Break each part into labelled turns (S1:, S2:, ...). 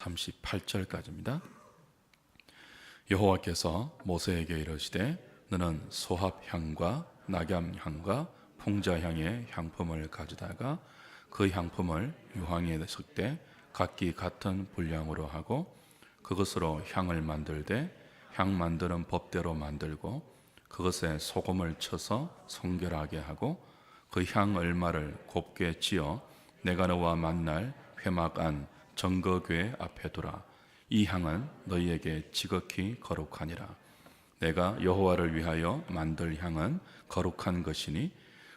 S1: 38절까지입니다. 여호와께서 모세에게 이르시되 너는 소합향과 낙엽향과 풍자향의 향품을 가져다가 그 향품을 유황에 섞되 각기 같은 분량으로 하고 그것으로 향을 만들되 향 만드는 법대로 만들고 그것에 소금을 쳐서 성결하게 하고 그 향 얼마를 곱게 지어 내가 너와 만날 회막 안 정거궤 앞에 두라. 이 향은 너희에게 지극히 거룩하니라. 내가 여호와를 위하여 만들 향은 거룩한 것이니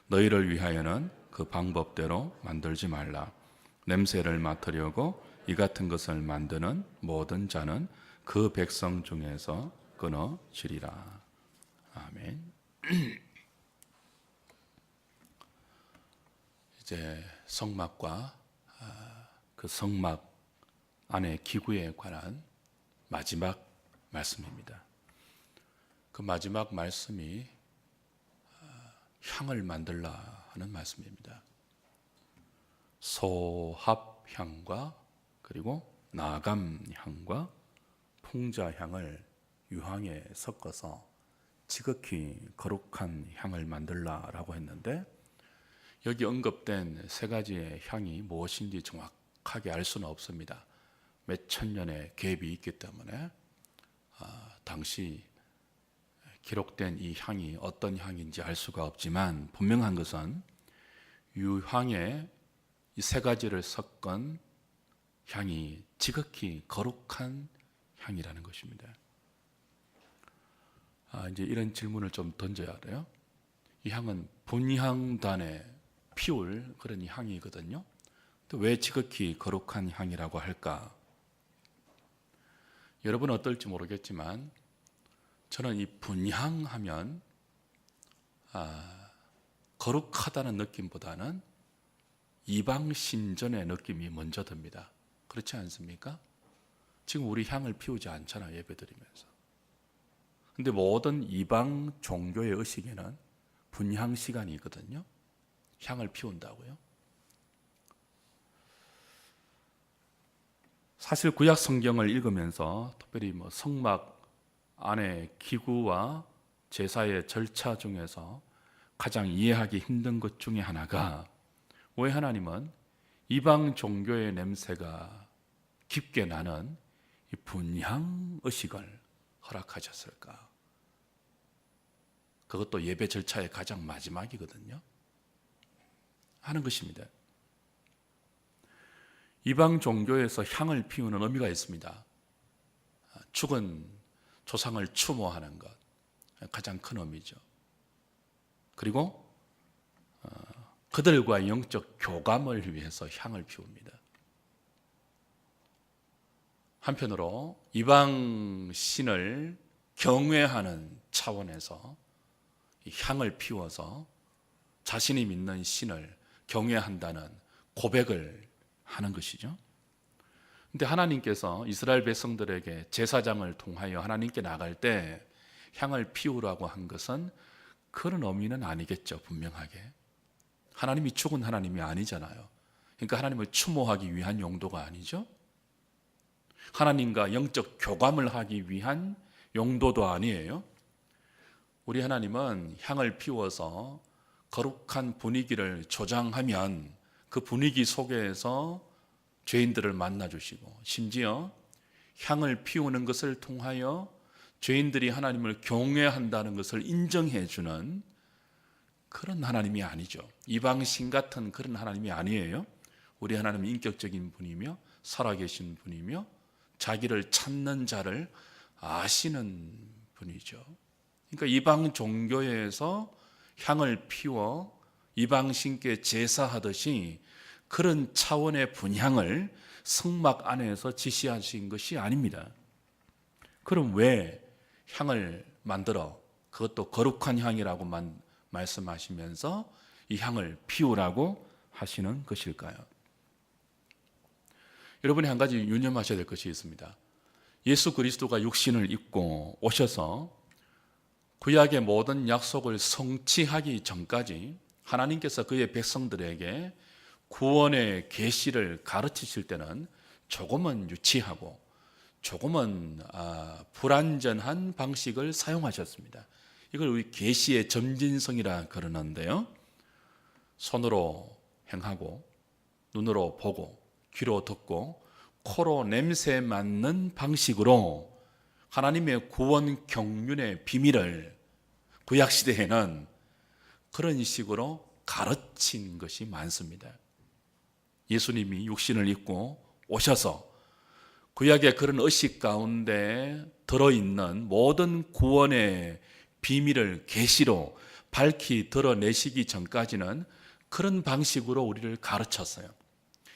S1: 너희를 위하여는 그 방법대로 만들지 말라. 냄새를 맡으려고 이 같은 것을 만드는 모든 자는 그 백성 중에서 끊어지리라. 아멘. 이제 성막과 그 성막 안의 기구에 관한 마지막 말씀입니다. 그 마지막 말씀이 향을 만들라 하는 말씀입니다. 소합향과 그리고 나감향과 풍자향을 유황에 섞어서 지극히 거룩한 향을 만들라라고 했는데 여기 언급된 세 가지의 향이 무엇인지 정확하게 알 수는 없습니다. 몇 천 년의 갭이 있기 때문에 당시 기록된 이 향이 어떤 향인지 알 수가 없지만 분명한 것은 유황에 이 세 가지를 섞은 향이 지극히 거룩한 향이라는 것입니다. 이제 이런 질문을 좀 던져야 돼요. 이 향은 분향단에 피울 그런 향이거든요. 또 왜 지극히 거룩한 향이라고 할까? 여러분은 어떨지 모르겠지만 저는 이 분향하면 거룩하다는 느낌보다는 이방신전의 느낌이 먼저 듭니다. 그렇지 않습니까? 지금 우리 향을 피우지 않잖아요, 예배드리면서. 근데 모든 이방 종교의 의식에는 분향 시간이 있거든요. 향을 피운다고요. 사실 구약 성경을 읽으면서 특별히 성막 안의 기구와 제사의 절차 중에서 가장 이해하기 힘든 것 중에 하나가 왜 하나님은 이방 종교의 냄새가 깊게 나는 이 분향 의식을 허락하셨을까? 그것도 예배 절차의 가장 마지막이거든요. 하는 것입니다. 이방 종교에서 향을 피우는 의미가 있습니다. 죽은 조상을 추모하는 것, 가장 큰 의미죠. 그리고 그들과의 영적 교감을 위해서 향을 피웁니다. 한편으로 이방 신을 경외하는 차원에서 이 향을 피워서 자신이 믿는 신을 경외한다는 고백을 하는 것이죠. 그런데 하나님께서 이스라엘 백성들에게 제사장을 통하여 하나님께 나갈 때 향을 피우라고 한 것은 그런 의미는 아니겠죠. 분명하게 하나님이 죽은 하나님이 아니잖아요. 그러니까 하나님을 추모하기 위한 용도가 아니죠. 하나님과 영적 교감을 하기 위한 용도도 아니에요. 우리 하나님은 향을 피워서 거룩한 분위기를 조장하면 그 분위기 속에서 죄인들을 만나주시고 심지어 향을 피우는 것을 통하여 죄인들이 하나님을 경외한다는 것을 인정해주는 그런 하나님이 아니죠. 이방신 같은 그런 하나님이 아니에요. 우리 하나님은 인격적인 분이며 살아계신 분이며 자기를 찾는 자를 아시는 분이죠. 그러니까 이방 종교에서 향을 피워 이방신께 제사하듯이 그런 차원의 분향을 성막 안에서 지시하신 것이 아닙니다. 그럼 왜 향을 만들어 그것도 거룩한 향이라고 말씀하시면서 이 향을 피우라고 하시는 것일까요? 여러분이 한 가지 유념하셔야 될 것이 있습니다. 예수 그리스도가 육신을 입고 오셔서 구약의 모든 약속을 성취하기 전까지 하나님께서 그의 백성들에게 구원의 계시를 가르치실 때는 조금은 유치하고 조금은 불완전한 방식을 사용하셨습니다. 이걸 우리 계시의 점진성이라 그러는데요. 손으로 행하고 눈으로 보고 귀로 듣고 코로 냄새 맡는 방식으로 하나님의 구원 경륜의 비밀을 구약시대에는 그런 식으로 가르친 것이 많습니다. 예수님이 육신을 입고 오셔서 구약의 그런 의식 가운데 들어있는 모든 구원의 비밀을 계시로 밝히 드러내시기 전까지는 그런 방식으로 우리를 가르쳤어요.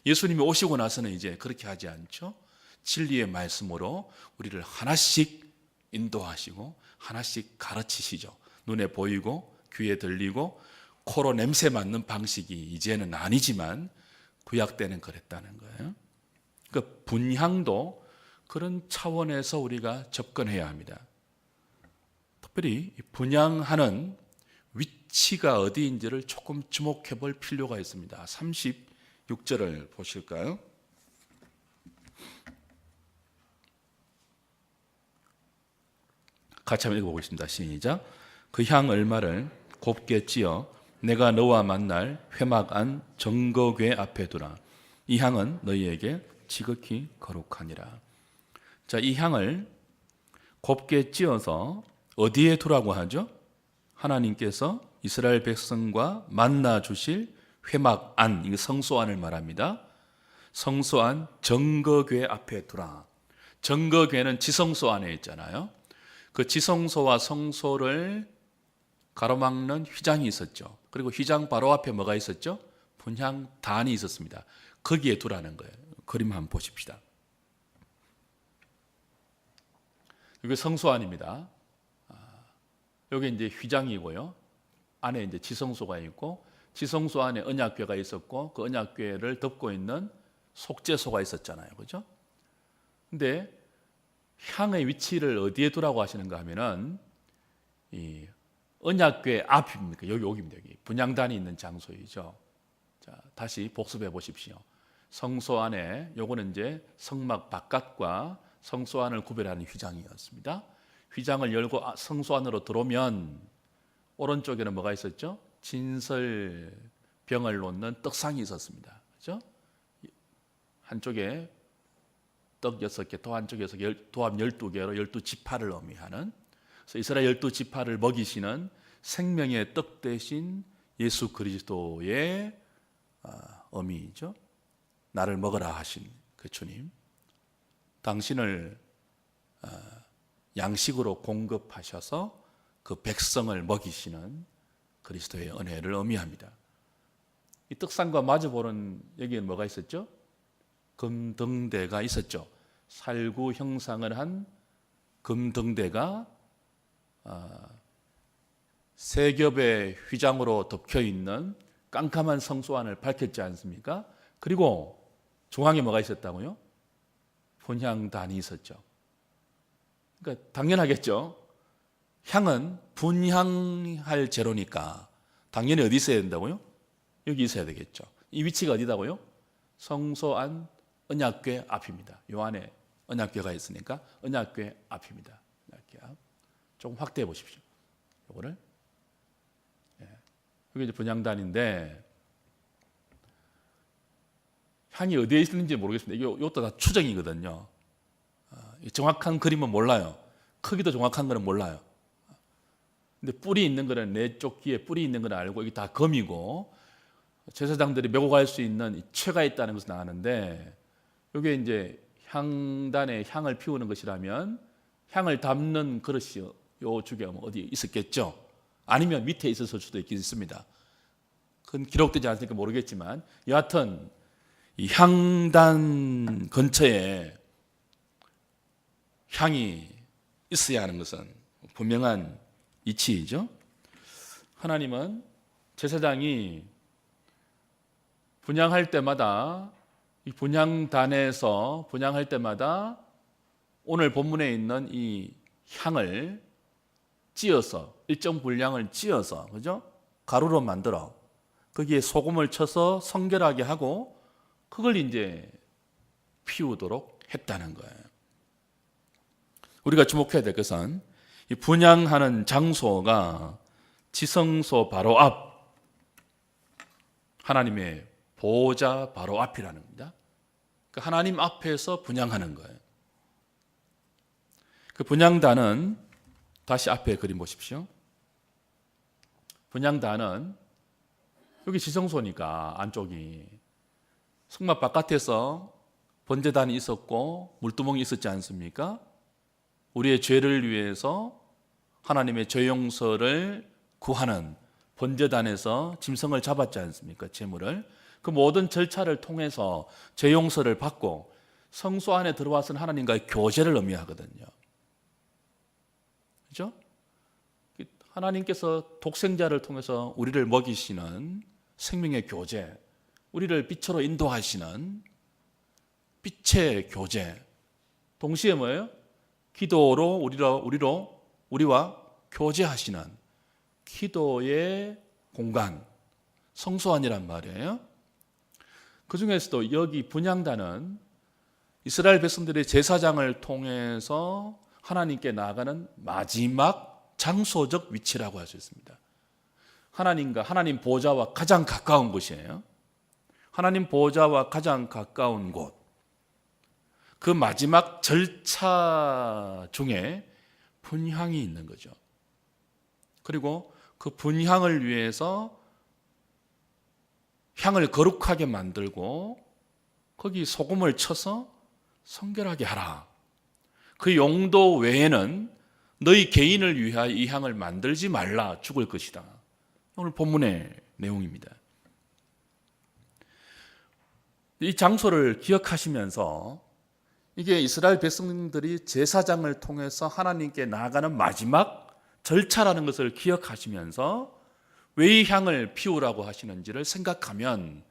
S1: 예수님이 오시고 나서는 이제 그렇게 하지 않죠. 진리의 말씀으로 우리를 하나씩 인도하시고 하나씩 가르치시죠. 눈에 보이고 귀에 들리고 코로 냄새 맡는 방식이 이제는 아니지만 구약 때는 그랬다는 거예요. 그 분향도 그런 차원에서 우리가 접근해야 합니다. 특별히 분향하는 위치가 어디인지를 조금 주목해 볼 필요가 있습니다. 36절을 보실까요? 같이 한번 읽어보겠습니다. 시작. 그 향 얼마를 곱게 찌어 내가 너와 만날 회막 안 정거궤 앞에 두라. 이 향은 너희에게 지극히 거룩하니라. 자, 이 향을 곱게 찌어서 어디에 두라고 하죠? 하나님께서 이스라엘 백성과 만나 주실 회막 안, 이거 성소 안을 말합니다. 성소 안 정거궤 앞에 두라. 정거궤는 지성소 안에 있잖아요. 그 지성소와 성소를 가로막는 휘장이 있었죠. 그리고 휘장 바로 앞에 뭐가 있었죠? 분향단이 있었습니다. 거기에 두라는 거예요. 그림 한번 보십시다. 이게 성소 안입니다. 여기 이제 휘장이고요. 안에 이제 지성소가 있고, 지성소 안에 언약궤가 있었고, 그 언약궤를 덮고 있는 속죄소가 있었잖아요. 그죠? 근데 향의 위치를 어디에 두라고 하시는가 하면은 이 언약궤 앞입니까? 여기입니다. 여기 분향단이 있는 장소이죠. 자, 다시 복습해 보십시오. 성소 안에 요거는 이제 성막 바깥과 성소 안을 구별하는 휘장이었습니다. 휘장을 열고 성소 안으로 들어오면 오른쪽에는 뭐가 있었죠? 진설 병을 놓는 떡상이 있었습니다. 그렇죠? 한쪽에 떡 6개, 또 한쪽에서 도합 12개로 12지파를 의미하는, 그래서 이스라엘 12지파를 먹이시는 생명의 떡 대신 예수 그리스도의 의미죠. 나를 먹으라 하신 그 주님, 당신을 양식으로 공급하셔서 그 백성을 먹이시는 그리스도의 은혜를 의미합니다. 이 떡상과 마주보는 여기에 뭐가 있었죠? 금등대가 있었죠. 살구 형상을 한 금등대가 세 겹의 휘장으로 덮여 있는 깜깜한 성소 안을 밝혔지 않습니까? 그리고 중앙에 뭐가 있었다고요? 분향단이 있었죠. 그러니까 당연하겠죠. 향은 분향할 재료니까 당연히 어디 있어야 된다고요? 여기 있어야 되겠죠. 이 위치가 어디다고요? 성소 안 언약궤 앞입니다. 요 안에 언약궤가 있으니까 언약궤 앞입니다. 언약궤 앞. 조금 확대해 보십시오. 요거를. 여기 이제 분향단인데 향이 어디에 있는지 모르겠습니다. 이것도 다 추정이거든요. 정확한 그림은 몰라요. 크기도 정확한 거는 몰라요. 근데 뿔이 있는 거는 내 쪽 귀에 뿔이 있는 건 알고 이게 다 검이고 제사장들이 메고 갈 수 있는 채가 있다는 것은 아는데 이게 이제 향단에 향을 피우는 것이라면 향을 담는 그릇이 요 쪽에 어디 있었겠죠. 아니면 밑에 있었을 수도 있습니다. 그건 기록되지 않으니까 모르겠지만 여하튼 이 향단 근처에 향이 있어야 하는 것은 분명한 이치이죠. 하나님은 제사장이 분향할 때마다 이 분향단에서 분향할 때마다 오늘 본문에 있는 이 향을 찧어서 일정 분량을 찧어서 그죠? 가루로 만들어 거기에 소금을 쳐서 성결하게 하고 그걸 이제 피우도록 했다는 거예요. 우리가 주목해야 될 것은 이 분향하는 장소가 지성소 바로 앞, 하나님의 보호자 바로 앞이라는 겁니다. 그 하나님 앞에서 분향하는 거예요. 그 분향단은 다시 앞에 그림 보십시오. 분향단은 여기 지성소니까 안쪽이 성막 바깥에서 번제단이 있었고 물두멍이 있었지 않습니까? 우리의 죄를 위해서 하나님의 죄 용서를 구하는 번제단에서 짐승을 잡았지 않습니까? 제물을. 그 모든 절차를 통해서 죄 용서를 받고 성소 안에 들어와서는 하나님과의 교제를 의미하거든요. 그렇죠? 하나님께서 독생자를 통해서 우리를 먹이시는 생명의 교제, 우리를 빛으로 인도하시는 빛의 교제, 동시에 뭐예요? 기도로 우리와 교제하시는 기도의 공간, 성소안이란 말이에요. 그 중에서도 여기 분향단은 이스라엘 백성들의 제사장을 통해서 하나님께 나아가는 마지막 장소적 위치라고 할 수 있습니다. 하나님과 하나님 보좌와 가장 가까운 곳이에요. 하나님 보좌와 가장 가까운 곳, 그 마지막 절차 중에 분향이 있는 거죠. 그리고 그 분향을 위해서 향을 거룩하게 만들고 거기 소금을 쳐서 성결하게 하라. 그 용도 외에는 너희 개인을 위하여 이 향을 만들지 말라. 죽을 것이다. 오늘 본문의 내용입니다. 이 장소를 기억하시면서 이게 이스라엘 백성들이 제사장을 통해서 하나님께 나아가는 마지막 절차라는 것을 기억하시면서 왜 이 향을 피우라고 하시는지를 생각하면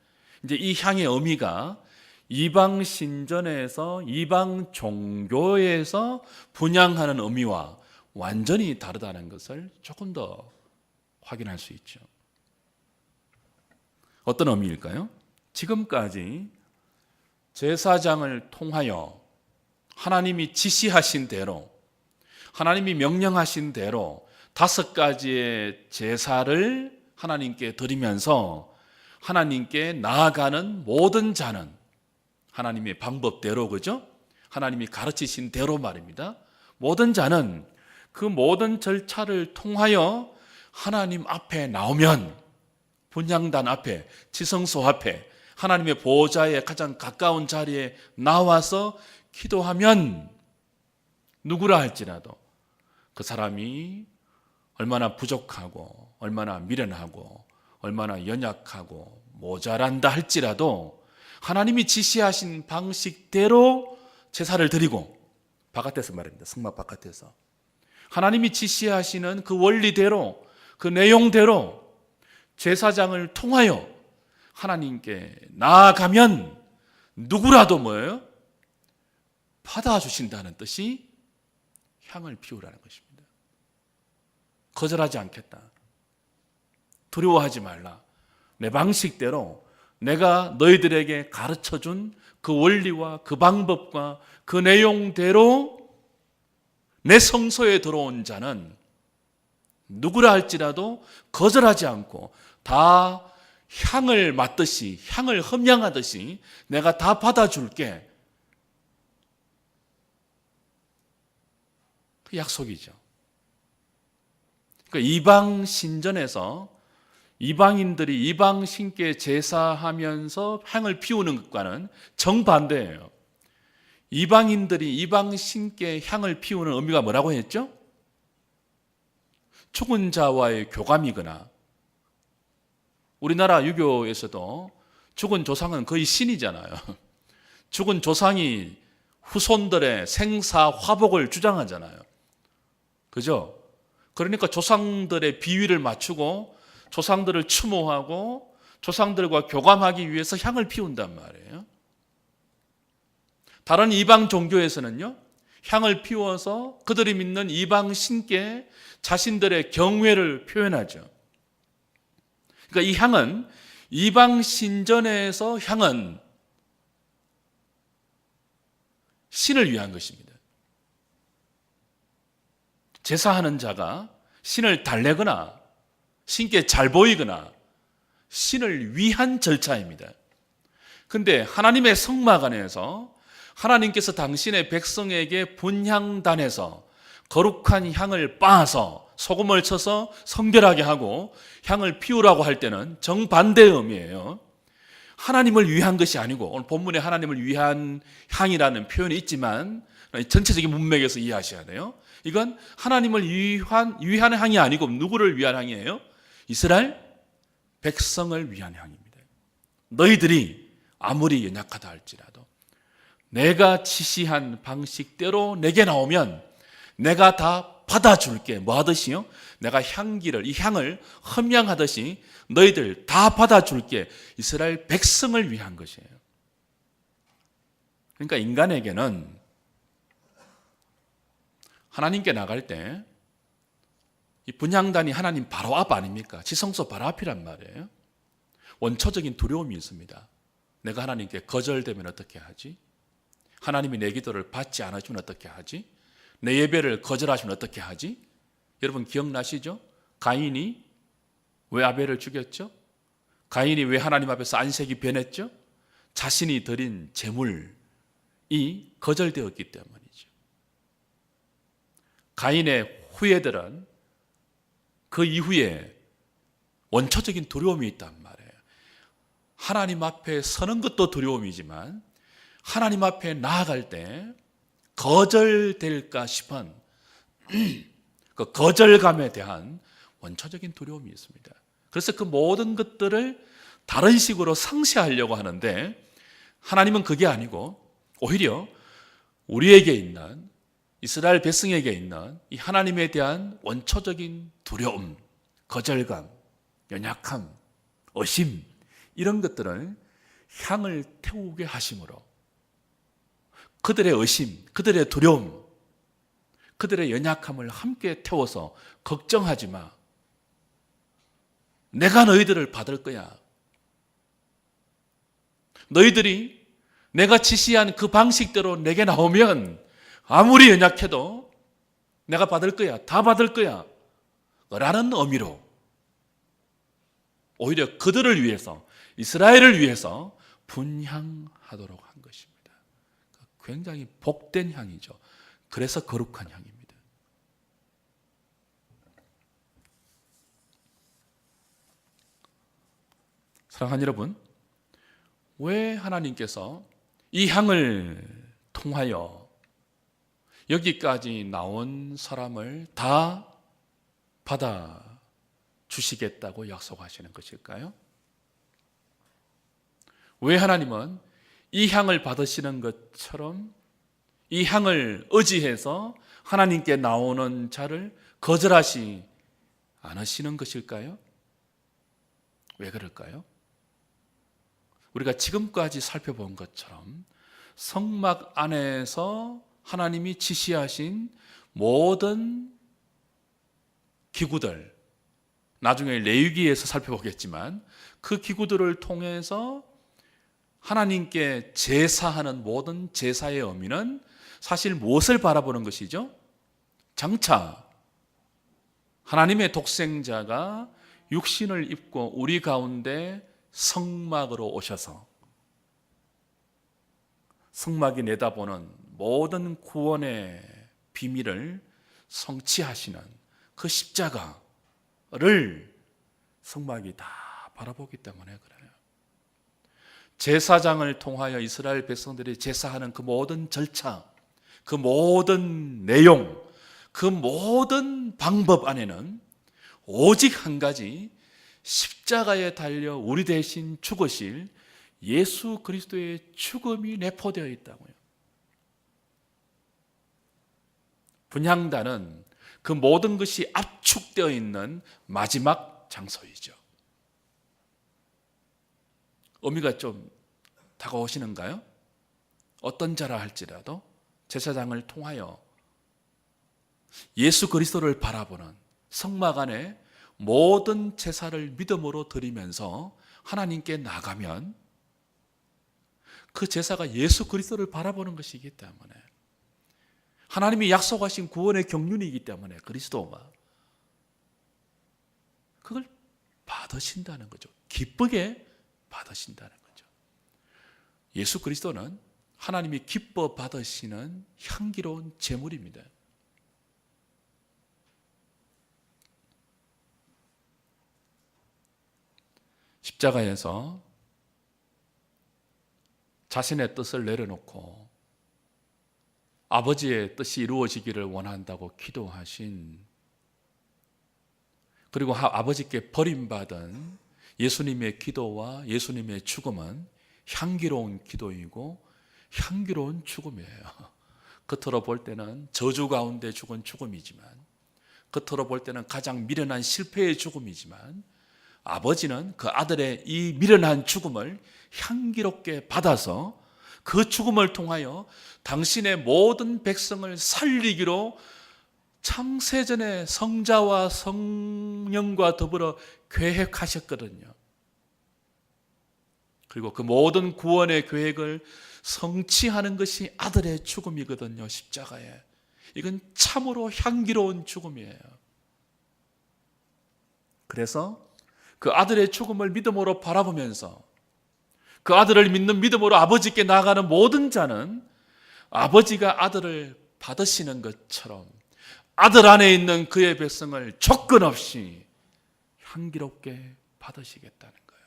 S1: 이제 이 향의 의미가 이방 신전에서 이방 종교에서 분향하는 의미와 완전히 다르다는 것을 조금 더 확인할 수 있죠. 어떤 의미일까요? 지금까지 제사장을 통하여 하나님이 지시하신 대로, 하나님이 명령하신 대로 5가지의 제사를 하나님께 드리면서 하나님께 나아가는 모든 자는 하나님의 방법대로, 그죠? 하나님이 가르치신 대로 말입니다. 모든 자는 그 모든 절차를 통하여 하나님 앞에 나오면, 분향단 앞에, 지성소 앞에, 하나님의 보호자의 가장 가까운 자리에 나와서 기도하면 누구라 할지라도 그 사람이 얼마나 부족하고 얼마나 미련하고 얼마나 연약하고 모자란다 할지라도 하나님이 지시하신 방식대로 제사를 드리고, 바깥에서 말입니다. 성막 바깥에서 하나님이 지시하시는 그 원리대로, 그 내용대로 제사장을 통하여 하나님께 나아가면 누구라도 뭐예요? 받아주신다는 뜻이 향을 피우라는 것입니다. 거절하지 않겠다. 두려워하지 말라. 내 방식대로 내가 너희들에게 가르쳐준 그 원리와 그 방법과 그 내용대로 내 성소에 들어온 자는 누구라 할지라도 거절하지 않고 다 향을 맡듯이, 향을 흠양하듯이 내가 다 받아줄게. 그 약속이죠. 그러니까 이방 신전에서 이방인들이 이방 신께 제사하면서 향을 피우는 것과는 정반대예요. 이방인들이 이방 신께 향을 피우는 의미가 뭐라고 했죠? 죽은 자와의 교감이거나, 우리나라 유교에서도 죽은 조상은 거의 신이잖아요. 죽은 조상이 후손들의 생사 화복을 주장하잖아요. 그죠? 그러니까 조상들의 비위를 맞추고 조상들을 추모하고 조상들과 교감하기 위해서 향을 피운단 말이에요. 다른 이방 종교에서는요, 향을 피워서 그들이 믿는 이방 신께 자신들의 경외를 표현하죠. 그러니까 이 향은, 이방 신전에서 향은 신을 위한 것입니다. 제사하는 자가 신을 달래거나 신께 잘 보이거나 신을 위한 절차입니다. 그런데 하나님의 성막 안에서 하나님께서 당신의 백성에게 분향단에서 거룩한 향을 빻아서 소금을 쳐서 성결하게 하고 향을 피우라고 할 때는 정반대의 의미예요. 하나님을 위한 것이 아니고, 오늘 본문에 하나님을 위한 향이라는 표현이 있지만 전체적인 문맥에서 이해하셔야 돼요. 이건 하나님을 위한 향이 아니고 누구를 위한 향이에요? 이스라엘 백성을 위한 향입니다. 너희들이 아무리 연약하다 할지라도 내가 지시한 방식대로 내게 나오면 내가 다 받아줄게. 뭐 하듯이요? 내가 향기를, 이 향을 흠양하듯이 너희들 다 받아줄게. 이스라엘 백성을 위한 것이에요. 그러니까 인간에게는 하나님께 나갈 때 이 분향단이 하나님 바로 앞 아닙니까? 지성소 바로 앞이란 말이에요. 원초적인 두려움이 있습니다. 내가 하나님께 거절되면 어떻게 하지? 하나님이 내 기도를 받지 않아주면 어떻게 하지? 내 예배를 거절하시면 어떻게 하지? 여러분 기억나시죠? 가인이 왜 아벨을 죽였죠? 가인이 왜 하나님 앞에서 안색이 변했죠? 자신이 드린 제물이 거절되었기 때문이죠. 가인의 후예들은 그 이후에 원초적인 두려움이 있단 말이에요. 하나님 앞에 서는 것도 두려움이지만 하나님 앞에 나아갈 때 거절될까 싶은 그 거절감에 대한 원초적인 두려움이 있습니다. 그래서 그 모든 것들을 다른 식으로 상쇄하려고 하는데 하나님은 그게 아니고 오히려 우리에게 있는 이스라엘 백성에게 있는 이 하나님에 대한 원초적인 두려움, 거절감, 연약함, 의심 이런 것들을 향을 태우게 하심으로 그들의 의심, 그들의 두려움, 그들의 연약함을 함께 태워서 걱정하지 마. 내가 너희들을 받을 거야. 너희들이 내가 지시한 그 방식대로 내게 나오면 아무리 연약해도 내가 받을 거야. 다 받을 거야. 라는 의미로 오히려 그들을 위해서, 이스라엘을 위해서 분향하도록 한 것입니다. 굉장히 복된 향이죠. 그래서 거룩한 향입니다. 사랑하는 여러분, 왜 하나님께서 이 향을 통하여 여기까지 나온 사람을 다 받아 주시겠다고 약속하시는 것일까요? 왜 하나님은 이 향을 받으시는 것처럼 이 향을 의지해서 하나님께 나오는 자를 거절하시 않으시는 것일까요? 왜 그럴까요? 우리가 지금까지 살펴본 것처럼 성막 안에서 하나님이 지시하신 모든 기구들, 나중에 레위기에서 살펴보겠지만 그 기구들을 통해서 하나님께 제사하는 모든 제사의 의미는 사실 무엇을 바라보는 것이죠? 장차 하나님의 독생자가 육신을 입고 우리 가운데 성막으로 오셔서 성막이 내다보는 모든 구원의 비밀을 성취하시는 그 십자가를 성막이 다 바라보기 때문에 그래요. 제사장을 통하여 이스라엘 백성들이 제사하는 그 모든 절차, 그 모든 내용, 그 모든 방법 안에는 오직 한 가지 십자가에 달려 우리 대신 죽으실 예수 그리스도의 죽음이 내포되어 있다고요. 분향단은 그 모든 것이 압축되어 있는 마지막 장소이죠. 의미가 좀 다가오시는가요? 어떤 자라 할지라도 제사장을 통하여 예수 그리스도를 바라보는 성막 안에 모든 제사를 믿음으로 드리면서 하나님께 나가면 그 제사가 예수 그리스도를 바라보는 것이기 때문에, 하나님이 약속하신 구원의 경륜이기 때문에 그리스도가 그걸 받으신다는 거죠. 기쁘게 받으신다는 거죠. 예수 그리스도는 하나님이 기뻐 받으시는 향기로운 제물입니다. 십자가에서 자신의 뜻을 내려놓고 아버지의 뜻이 이루어지기를 원한다고 기도하신, 그리고 아버지께 버림받은 예수님의 기도와 예수님의 죽음은 향기로운 기도이고 향기로운 죽음이에요. 겉으로 볼 때는 저주 가운데 죽은 죽음이지만, 겉으로 볼 때는 가장 미련한 실패의 죽음이지만, 아버지는 그 아들의 이 미련한 죽음을 향기롭게 받아서 그 죽음을 통하여 당신의 모든 백성을 살리기로 창세전에 성자와 성령과 더불어 계획하셨거든요. 그리고 그 모든 구원의 계획을 성취하는 것이 아들의 죽음이거든요. 십자가에. 이건 참으로 향기로운 죽음이에요. 그래서 그 아들의 죽음을 믿음으로 바라보면서 그 아들을 믿는 믿음으로 아버지께 나아가는 모든 자는 아버지가 아들을 받으시는 것처럼 아들 안에 있는 그의 백성을 조건 없이 향기롭게 받으시겠다는 거예요.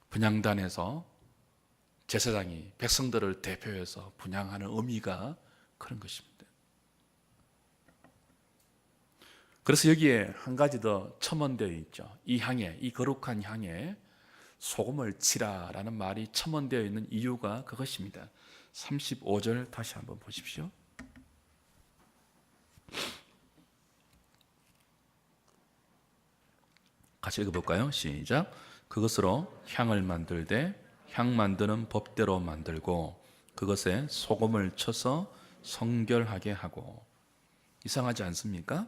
S1: 분향단에서 제사장이 백성들을 대표해서 분향하는 의미가 그런 것입니다. 그래서 여기에 한 가지 더 첨언되어 있죠. 이 향에, 이 거룩한 향에 소금을 치라라는 말이 첨언되어 있는 이유가 그것입니다. 35절 다시 한번 보십시오. 같이 읽어볼까요? 시작. 그것으로 향을 만들되 향 만드는 법대로 만들고 그것에 소금을 쳐서 성결하게 하고. 이상하지 않습니까?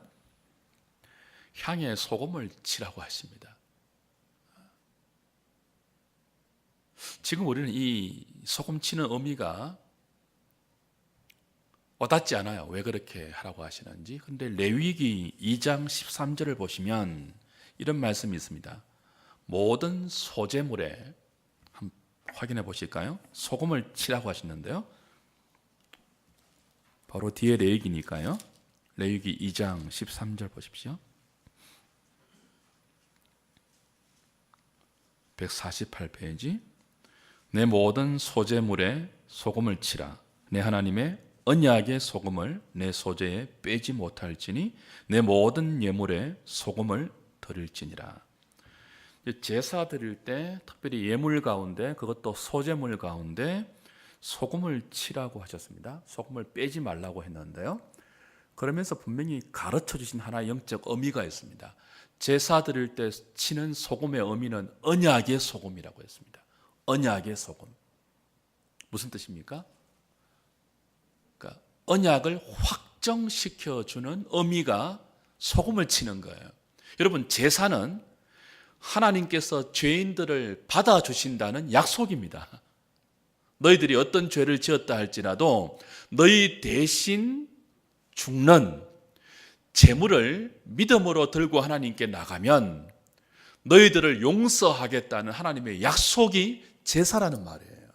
S1: 향에 소금을 치라고 하십니다. 지금 우리는 이 소금 치는 의미가 와닿지 않아요. 왜 그렇게 하라고 하시는지. 그런데 레위기 2장 13절을 보시면 이런 말씀이 있습니다. 모든 소제물에 한번 확인해 보실까요? 소금을 치라고 하시는데요. 바로 뒤에 레위기니까요. 레위기 2장 13절 보십시오. 148페이지. 내 모든 소제물에 소금을 치라. 내 하나님의 언약의 소금을 내 소제에 빼지 못할지니 내 모든 예물에 소금을 드릴지니라. 제사 드릴 때 특별히 예물 가운데, 그것도 소제물 가운데 소금을 치라고 하셨습니다. 소금을 빼지 말라고 했는데요. 그러면서 분명히 가르쳐 주신 하나의 영적 의미가 있습니다. 제사 드릴 때 치는 소금의 의미는 언약의 소금이라고 했습니다. 언약의 소금. 무슨 뜻입니까? 그러니까 언약을 확정시켜주는 의미가 소금을 치는 거예요. 여러분, 제사는 하나님께서 죄인들을 받아주신다는 약속입니다. 너희들이 어떤 죄를 지었다 할지라도 너희 대신 죽는 제물을 믿음으로 들고 하나님께 나가면 너희들을 용서하겠다는 하나님의 약속이 제사라는 말이에요.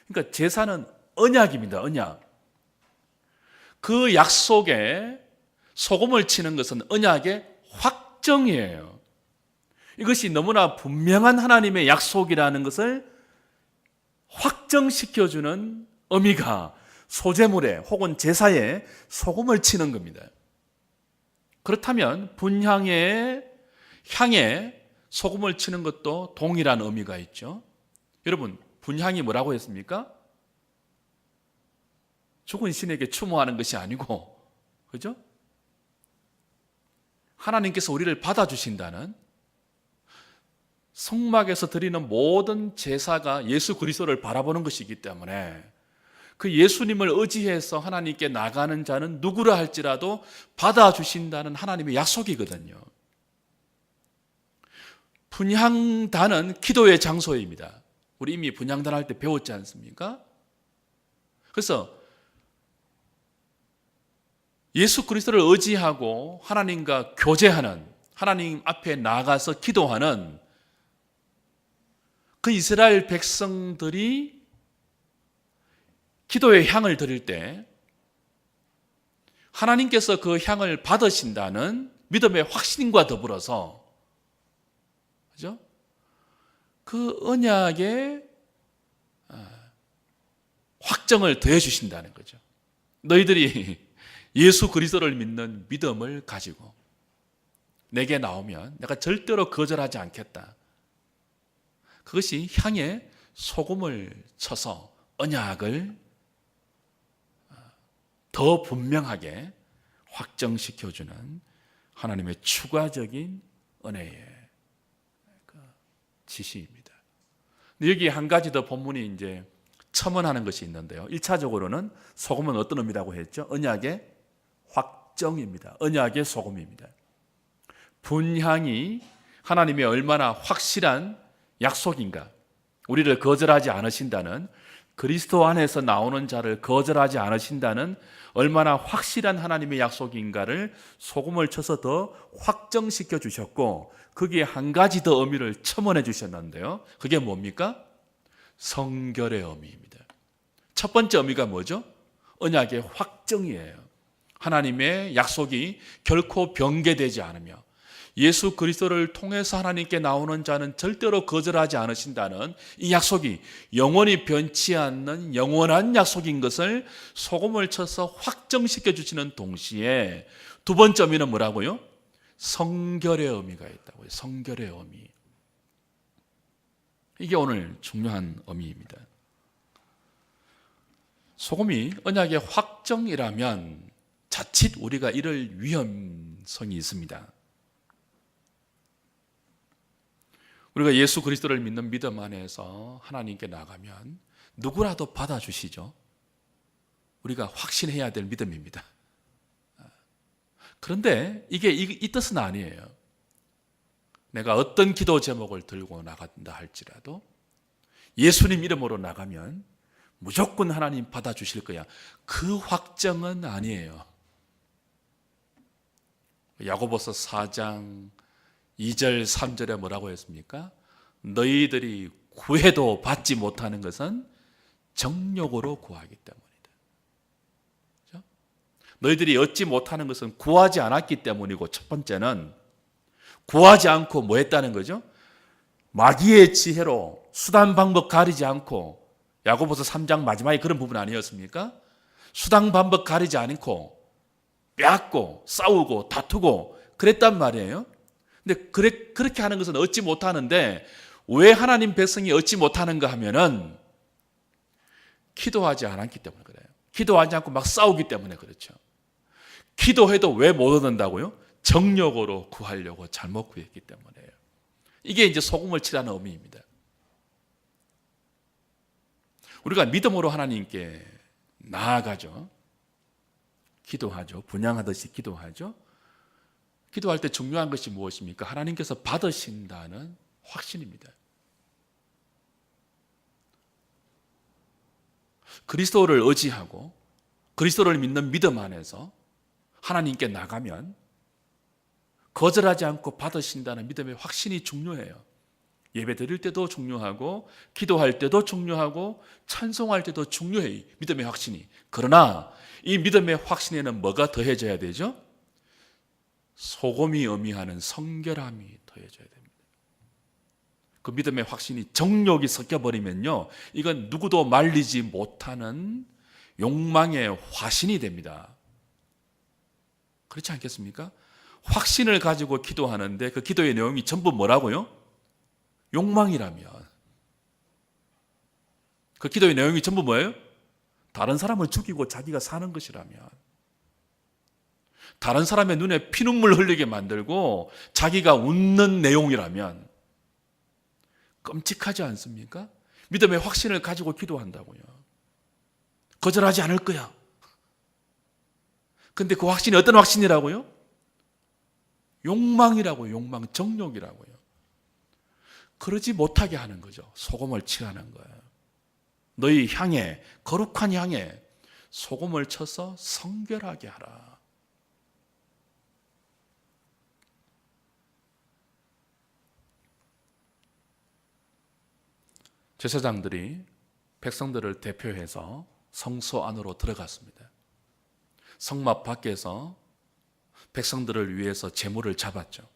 S1: 그러니까 제사는 언약입니다. 언약. 그 약속에 소금을 치는 것은 언약의 확정이에요. 이것이 너무나 분명한 하나님의 약속이라는 것을 확정시켜주는 의미가 소제물에 혹은 제사에 소금을 치는 겁니다. 그렇다면 분향의 향에 소금을 치는 것도 동일한 의미가 있죠. 여러분, 분향이 뭐라고 했습니까? 죽은 신에게 추모하는 것이 아니고, 그죠? 하나님께서 우리를 받아주신다는, 성막에서 드리는 모든 제사가 예수 그리스도를 바라보는 것이기 때문에 그 예수님을 의지해서 하나님께 나가는 자는 누구라 할지라도 받아주신다는 하나님의 약속이거든요. 분향단은 기도의 장소입니다. 우리 이미 분향단 할 때 배웠지 않습니까? 그래서 예수 그리스도를 의지하고 하나님과 교제하는, 하나님 앞에 나아가서 기도하는 그 이스라엘 백성들이 기도의 향을 드릴 때 하나님께서 그 향을 받으신다는 믿음의 확신과 더불어서, 그죠? 그 언약의 확정을 더해 주신다는 거죠. 너희들이 예수 그리스도를 믿는 믿음을 가지고 내게 나오면 내가 절대로 거절하지 않겠다. 그것이 향에 소금을 쳐서 언약을 더 분명하게 확정시켜주는 하나님의 추가적인 은혜의 지시입니다. 근데 여기 한 가지 더 본문이 이제 첨언하는 것이 있는데요. 1차적으로는 소금은 어떤 의미라고 했죠? 언약의 확정입니다. 언약의 소금입니다. 분향이 하나님의 얼마나 확실한 약속인가, 우리를 거절하지 않으신다는, 그리스도 안에서 나오는 자를 거절하지 않으신다는 얼마나 확실한 하나님의 약속인가를 소금을 쳐서 더 확정시켜 주셨고, 거기에 한 가지 더 의미를 첨언해 주셨는데요. 그게 뭡니까? 성결의 의미입니다. 첫 번째 의미가 뭐죠? 언약의 확정이에요. 하나님의 약속이 결코 변개되지 않으며 예수 그리스도를 통해서 하나님께 나오는 자는 절대로 거절하지 않으신다는 이 약속이 영원히 변치 않는 영원한 약속인 것을 소금을 쳐서 확정시켜 주시는 동시에, 두 번째 의미는 뭐라고요? 성결의 의미가 있다고요. 성결의 의미. 이게 오늘 중요한 의미입니다. 소금이 언약의 확정이라면 자칫 우리가 이럴 위험성이 있습니다. 우리가 예수 그리스도를 믿는 믿음 안에서 하나님께 나가면 누구라도 받아주시죠. 우리가 확신해야 될 믿음입니다. 그런데 이게 이 뜻은 아니에요. 내가 어떤 기도 제목을 들고 나간다 할지라도 예수님 이름으로 나가면 무조건 하나님 받아주실 거야, 그 확정은 아니에요. 야고보서 4장 2절 3절에 뭐라고 했습니까? 너희들이 구해도 받지 못하는 것은 정욕으로 구하기 때문이다. 그렇죠? 너희들이 얻지 못하는 것은 구하지 않았기 때문이고, 첫 번째는 구하지 않고 뭐 했다는 거죠? 마귀의 지혜로 수단 방법 가리지 않고, 야고보서 3장 마지막에 그런 부분 아니었습니까? 수단 방법 가리지 않고 빼앗고 싸우고 다투고 그랬단 말이에요. 근데 그렇게 하는 것은 얻지 못하는데, 왜 하나님 백성이 얻지 못하는가 하면은 기도하지 않았기 때문에 그래요. 기도하지 않고 막 싸우기 때문에 그렇죠. 기도해도 왜 못 얻는다고요? 정욕으로 구하려고 잘못 구했기 때문에요. 이게 이제 소금을 치라는 의미입니다. 우리가 믿음으로 하나님께 나아가죠. 기도하죠. 분향하듯이 기도하죠. 기도할 때 중요한 것이 무엇입니까? 하나님께서 받으신다는 확신입니다. 그리스도를 의지하고 그리스도를 믿는 믿음 안에서 하나님께 나가면 거절하지 않고 받으신다는 믿음의 확신이 중요해요. 예배 드릴 때도 중요하고, 기도할 때도 중요하고, 찬송할 때도 중요해요, 믿음의 확신이. 그러나 이 믿음의 확신에는 뭐가 더해져야 되죠? 소금이 의미하는 성결함이 더해져야 됩니다. 그 믿음의 확신이 정욕이 섞여버리면요, 이건 누구도 말리지 못하는 욕망의 화신이 됩니다. 그렇지 않겠습니까? 확신을 가지고 기도하는데 그 기도의 내용이 전부 뭐라고요? 욕망이라면, 그 기도의 내용이 전부 뭐예요? 다른 사람을 죽이고 자기가 사는 것이라면, 다른 사람의 눈에 피눈물 흘리게 만들고 자기가 웃는 내용이라면 끔찍하지 않습니까? 믿음의 확신을 가지고 기도한다고요. 거절하지 않을 거야. 근데 그 확신이 어떤 확신이라고요? 욕망이라고요. 욕망, 정욕이라고요. 그러지 못하게 하는 거죠. 소금을 칠하는 거예요. 너희 향에, 거룩한 향에 소금을 쳐서 성결하게 하라. 제사장들이 백성들을 대표해서 성소 안으로 들어갔습니다. 성막 밖에서 백성들을 위해서 제물을 잡았죠.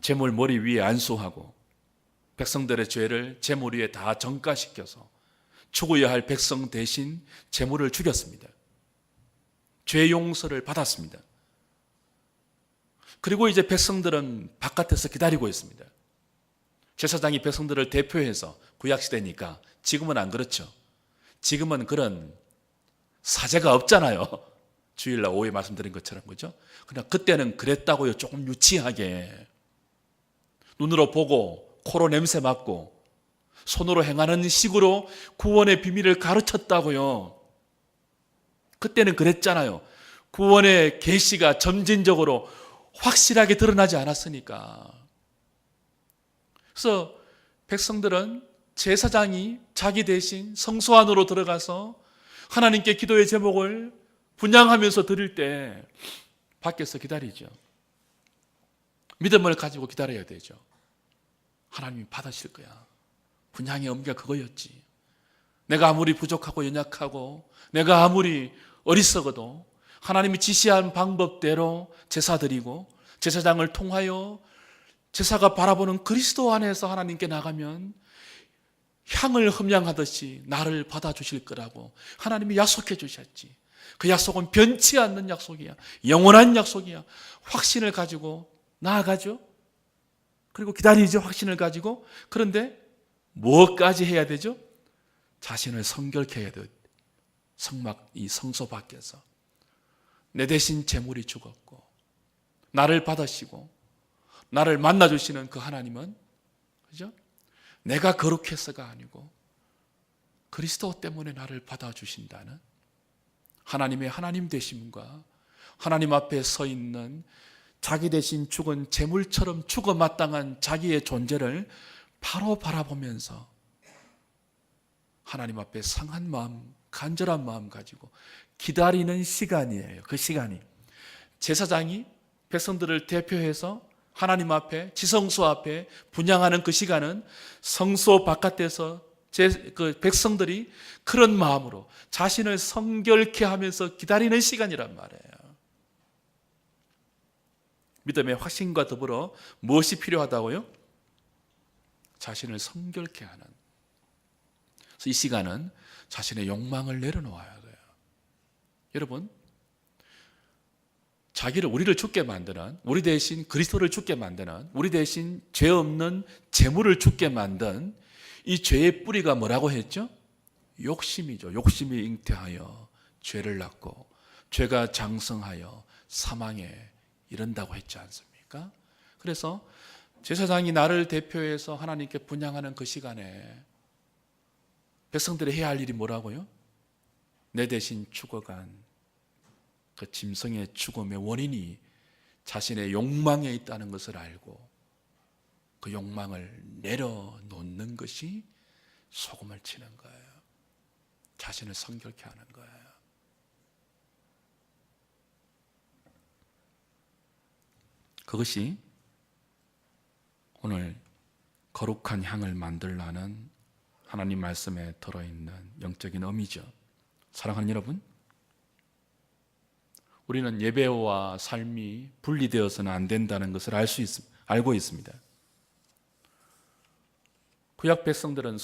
S1: 제물 머리 위에 안수하고 백성들의 죄를 제물 위에 다 전가시켜서 죽어야 할 백성 대신 제물을 죽였습니다. 죄 용서를 받았습니다. 그리고 이제 백성들은 바깥에서 기다리고 있습니다. 제사장이 백성들을 대표해서 구약시대니까, 지금은 안 그렇죠. 지금은 그런 사제가 없잖아요. 주일날 오후에 말씀드린 것처럼, 그죠? 그냥 그때는 그랬다고요. 조금 유치하게 눈으로 보고 코로 냄새 맡고 손으로 행하는 식으로 구원의 비밀을 가르쳤다고요. 그때는 그랬잖아요. 구원의 계시가 점진적으로 확실하게 드러나지 않았으니까. 그래서 백성들은 제사장이 자기 대신 성소 안으로 들어가서 하나님께 기도의 제목을 분양하면서 드릴 때 밖에서 기다리죠. 믿음을 가지고 기다려야 되죠. 하나님이 받으실 거야. 분양의 의미가 그거였지. 내가 아무리 부족하고 연약하고 내가 아무리 어리석어도 하나님이 지시한 방법대로 제사 드리고 제사장을 통하여 제사가 바라보는 그리스도 안에서 하나님께 나가면 향을 흠양하듯이 나를 받아주실 거라고 하나님이 약속해 주셨지. 그 약속은 변치 않는 약속이야. 영원한 약속이야. 확신을 가지고 나아가죠. 그리고 기다리죠. 확신을 가지고. 그런데 무엇까지 해야 되죠? 자신을 성결케 해야 돼요. 성막, 이 성소 밖에서 내 대신 제물이 죽었고 나를 받으시고 나를 만나주시는 그 하나님은, 그죠? 내가 거룩해서가 아니고 그리스도 때문에 나를 받아주신다는 하나님의 하나님 되심과 하나님 앞에 서 있는 자기 대신 죽은 제물처럼 죽어 마땅한 자기의 존재를 바로 바라보면서 하나님 앞에 상한 마음, 간절한 마음 가지고 기다리는 시간이에요. 그 시간이 제사장이 백성들을 대표해서 하나님 앞에, 지성소 앞에 분향하는 그 시간은 성소 바깥에서 그 백성들이 그런 마음으로 자신을 성결케 하면서 기다리는 시간이란 말이에요. 믿음의 확신과 더불어 무엇이 필요하다고요? 자신을 성결케 하는. 그래서 이 시간은 자신의 욕망을 내려놓아야 돼요. 여러분, 우리를 죽게 만드는, 우리 대신 그리스도를 죽게 만드는, 우리 대신 죄 없는 재물을 죽게 만든 이 죄의 뿌리가 뭐라고 했죠? 욕심이죠. 욕심이 잉태하여 죄를 낳고 죄가 장성하여 사망에 이른다고 했지 않습니까? 그래서 제사장이 나를 대표해서 하나님께 분향하는 그 시간에 백성들이 해야 할 일이 뭐라고요? 내 대신 죽어간 그 짐승의 죽음의 원인이 자신의 욕망에 있다는 것을 알고 그 욕망을 내려놓는 것이 소금을 치는 거예요. 자신을 성결케 하는 거예요. 그것이 오늘 거룩한 향을 만들라는 하나님 말씀에 들어있는 영적인 의미죠. 사랑하는 여러분, 우리는 예배와 삶이 분리되어서는 안 된다는 것을 알고 있습니다. 구약 백성들은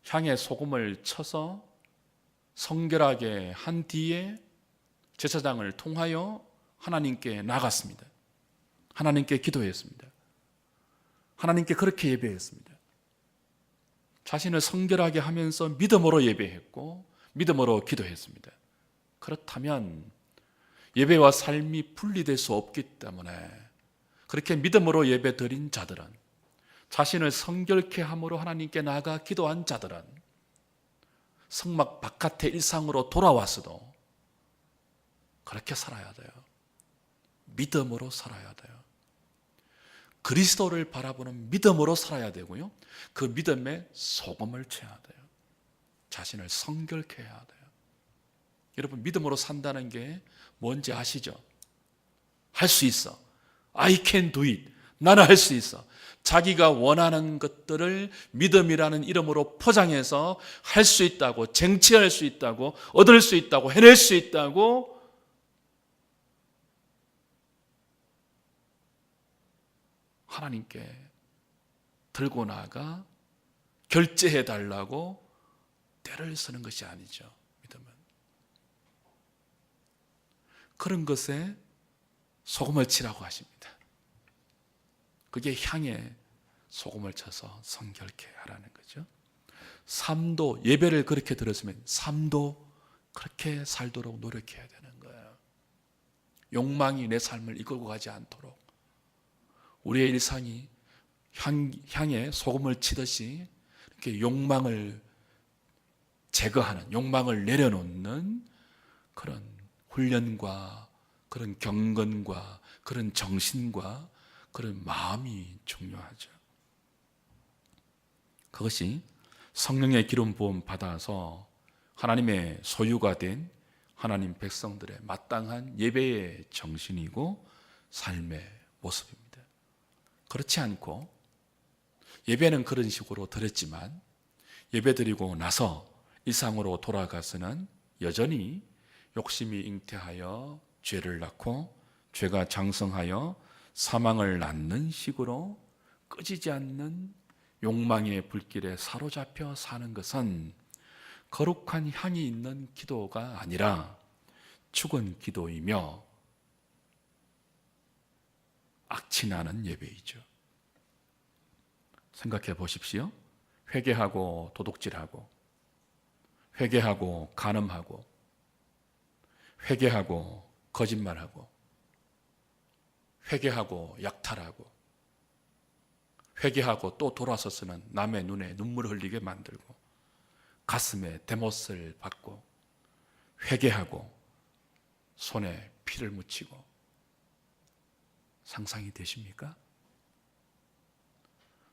S1: 향에 소금을 쳐서 성결하게 한 뒤에 제사장을 통하여 하나님께 나갔습니다. 하나님께 기도했습니다. 하나님께 그렇게 예배했습니다. 자신을 성결하게 하면서 믿음으로 예배했고 믿음으로 기도했습니다. 그렇다면 예배와 삶이 분리될 수 없기 때문에 그렇게 믿음으로 예배 드린 자들은, 자신을 성결케 함으로 하나님께 나아가 기도한 자들은 성막 바깥의 일상으로 돌아왔어도 그렇게 살아야 돼요. 믿음으로 살아야 돼요. 그리스도를 바라보는 믿음으로 살아야 되고요. 그 믿음에 소금을 쳐야 돼요. 자신을 성결케 해야 돼요. 여러분, 믿음으로 산다는 게 뭔지 아시죠? 할 수 있어. I can do it. 나는 할 수 있어. 자기가 원하는 것들을 믿음이라는 이름으로 포장해서 할 수 있다고, 쟁취할 수 있다고, 얻을 수 있다고, 해낼 수 있다고 하나님께 들고 나가 결제해 달라고 때를 쓰는 것이 아니죠. 믿음은 그런 것에 소금을 치라고 하십니다. 그게 향에 소금을 쳐서 성결케 하라는 거죠. 삶도, 예배를 그렇게 들었으면 삶도 그렇게 살도록 노력해야 되는 거예요. 욕망이 내 삶을 이끌고 가지 않도록 우리의 일상이 향에 소금을 치듯이 이렇게 욕망을 제거하는, 욕망을 내려놓는 그런 훈련과 그런 경건과 그런 정신과 그런 마음이 중요하죠. 그것이 성령의 기름 부음 받아서 하나님의 소유가 된 하나님 백성들의 마땅한 예배의 정신이고 삶의 모습입니다. 그렇지 않고 예배는 그런 식으로 드렸지만 예배 드리고 나서 일상으로 돌아가서는 여전히 욕심이 잉태하여 죄를 낳고 죄가 장성하여 사망을 낳는 식으로 꺼지지 않는 욕망의 불길에 사로잡혀 사는 것은 거룩한 향이 있는 기도가 아니라 죽은 기도이며 악취나는 예배이죠. 생각해 보십시오. 회개하고 도둑질하고 회개하고 간음하고 회개하고 거짓말하고 회개하고 약탈하고 회개하고 또 돌아서서는 남의 눈에 눈물 흘리게 만들고 가슴에 대못을 받고 회개하고 손에 피를 묻히고 상상이 되십니까?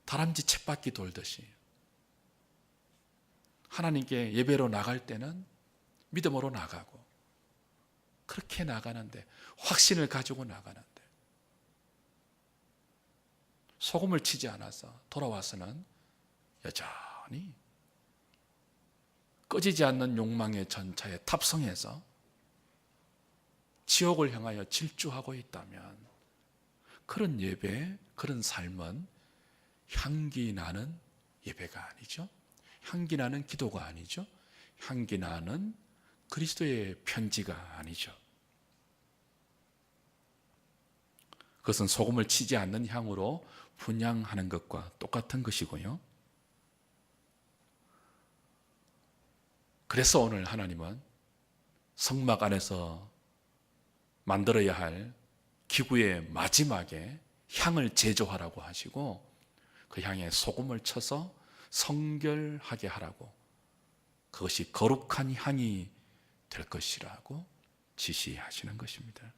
S1: 다람쥐 쳇바퀴 돌듯이 하나님께 예배로 나갈 때는 믿음으로 나가고 그렇게 나가는데 확신을 가지고 나가는데 소금을 치지 않아서 돌아와서는 여전히 꺼지지 않는 욕망의 전차에 탑승해서 지옥을 향하여 질주하고 있다면 그런 예배, 그런 삶은 향기 나는 예배가 아니죠. 향기 나는 기도가 아니죠. 향기 나는 그리스도의 편지가 아니죠. 그것은 소금을 치지 않는 향으로 분향하는 것과 똑같은 것이고요. 그래서 오늘 하나님은 성막 안에서 만들어야 할 기구의 마지막에 향을 제조하라고 하시고 그 향에 소금을 쳐서 성결하게 하라고, 그것이 거룩한 향이 될 것이라고 지시하시는 것입니다.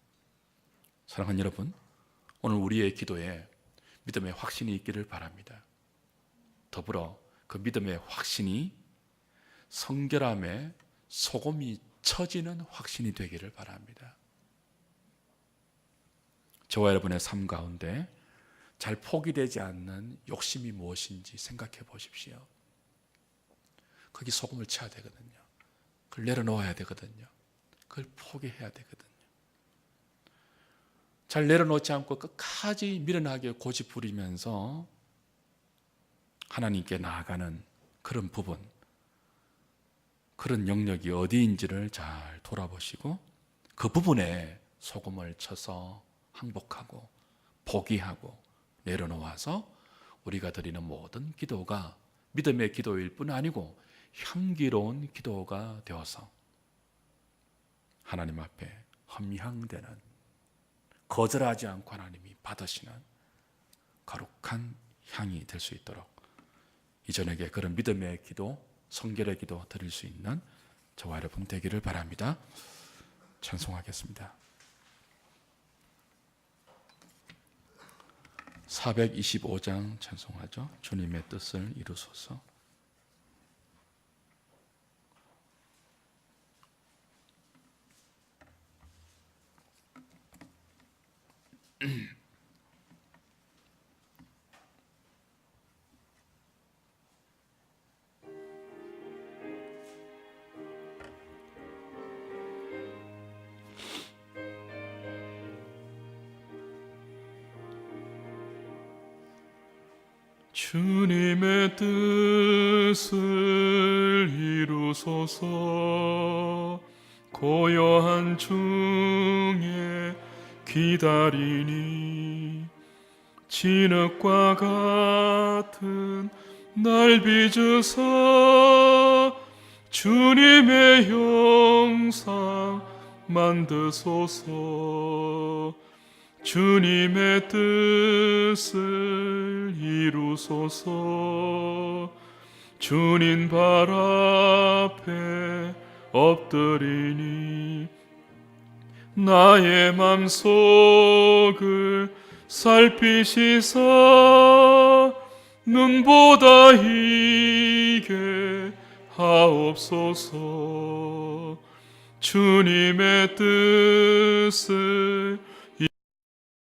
S1: 사랑하는 여러분, 오늘 우리의 기도에 믿음의 확신이 있기를 바랍니다. 더불어 그 믿음의 확신이 성결함에 소금이 쳐지는 확신이 되기를 바랍니다. 저와 여러분의 삶 가운데 잘 포기되지 않는 욕심이 무엇인지 생각해 보십시오. 거기 소금을 쳐야 되거든요. 그걸 내려놓아야 되거든요. 그걸 포기해야 되거든요. 잘 내려놓지 않고 끝까지 미련하게 고집 부리면서 하나님께 나아가는 그런 부분, 그런 영역이 어디인지를 잘 돌아보시고 그 부분에 소금을 쳐서 항복하고 포기하고 내려놓아서 우리가 드리는 모든 기도가 믿음의 기도일 뿐 아니고 향기로운 기도가 되어서 하나님 앞에 헌향되는, 거절하지 않고 하나님이 받으시는 거룩한 향이 될 수 있도록 이전에게 그런 믿음의 기도, 성결의 기도 드릴 수 있는 저와 여러분 되기를 바랍니다. 찬송하겠습니다. 425장 찬송하죠. 주님의 뜻을 이루소서. 주님의 뜻을 이루소서. 고요한 중에 기다리니 진흙과 같은 날 빚으사 주님의 형상 만드소서. 주님의 뜻을 이루소서. 주님 발 앞에 엎드리니 나의 맘속을 살피시사 눈보다 이게 하옵소서. 주님의 뜻을